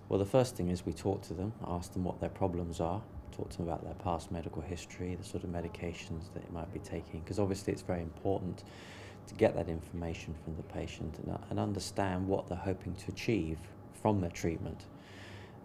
Well, the first thing is we talk to them, ask them what their problems are, talk to them about their past medical history, the sort of medications that they might be taking, because obviously it's very important to get that information from the patient and understand what they're hoping to achieve from their treatment.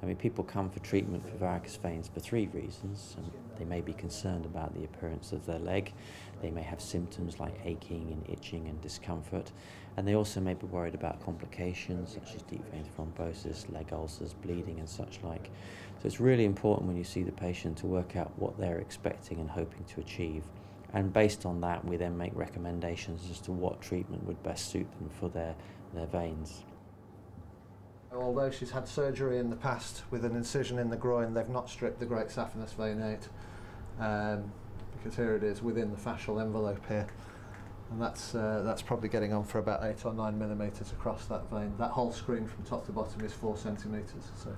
I mean, people come for treatment for varicose veins for three reasons. They may be concerned about the appearance of their leg. They may have symptoms like aching and itching and discomfort. And they also may be worried about complications such as deep vein thrombosis, leg ulcers, bleeding and such like. So it's really important when you see the patient to work out what they're expecting and hoping to achieve. And based on that, we then make recommendations as to what treatment would best suit them for their veins. Although she's had surgery in the past with an incision in the groin, they've not stripped the great saphenous vein out, because here it is within the fascial envelope here, and that's probably getting on for about 8 or 9 millimetres across that vein. That whole screen from top to bottom is 4 centimetres. So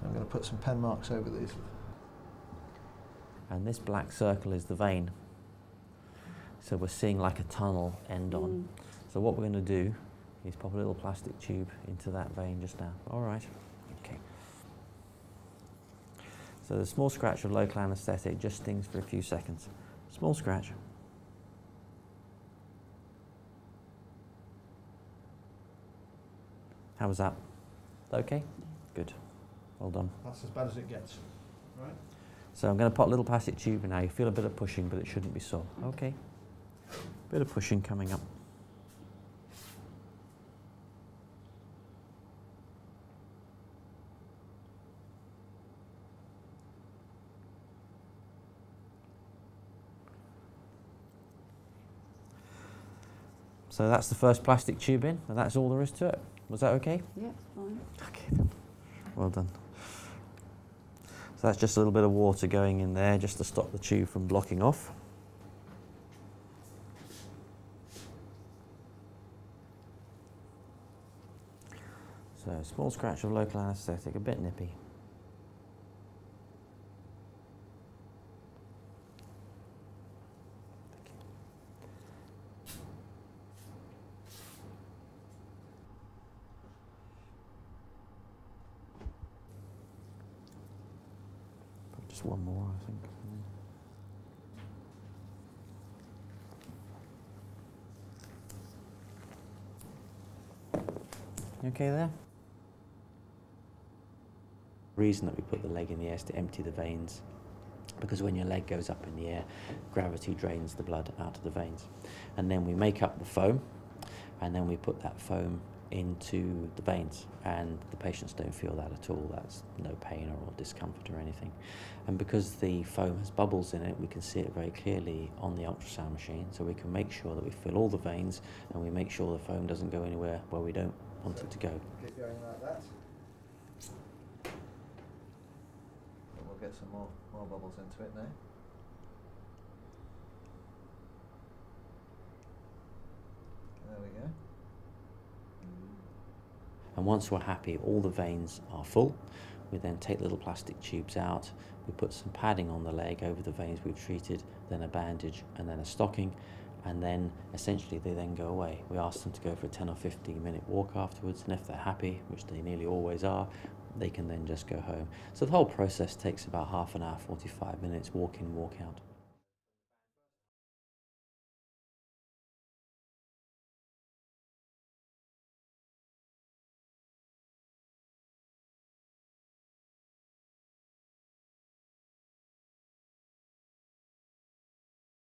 I'm going to put some pen marks over these. And this black circle is the vein. So we're seeing like a tunnel end on. So what we're going to do is pop a little plastic tube into that vein just now. All right. Okay. So the small scratch of local anaesthetic just stings for a few seconds. Small scratch. How was that? Okay? Good. Well done. That's as bad as it gets, right? So I'm going to pop a little plastic tube in now. You feel a bit of pushing, but it shouldn't be sore. Okay. Bit of pushing coming up. So that's the first plastic tube in, and that's all there is to it. Was that okay? Yeah, fine. Okay, then. Well done. So that's just a little bit of water going in there just to stop the tube from blocking off. So small scratch of local anaesthetic, a bit nippy. Just one more, I think. You okay there? The reason that we put the leg in the air is to empty the veins, because when your leg goes up in the air, gravity drains the blood out of the veins. And then we make up the foam, and then we put that foam into the veins, and the patients don't feel that at all. That's no pain or discomfort or anything. And because the foam has bubbles in it, we can see it very clearly on the ultrasound machine, so we can make sure that we fill all the veins and we make sure the foam doesn't go anywhere where we don't want it to go. Keep going like that. We'll get some more bubbles into it now. There we go. And once we're happy all the veins are full, we then take little plastic tubes out, we put some padding on the leg over the veins we've treated, then a bandage and then a stocking, and then essentially they then go away. We ask them to go for a 10 or 15 minute walk afterwards, and if they're happy, which they nearly always are, they can then just go home. So the whole process takes about half an hour, 45 minutes, walk in, walk out.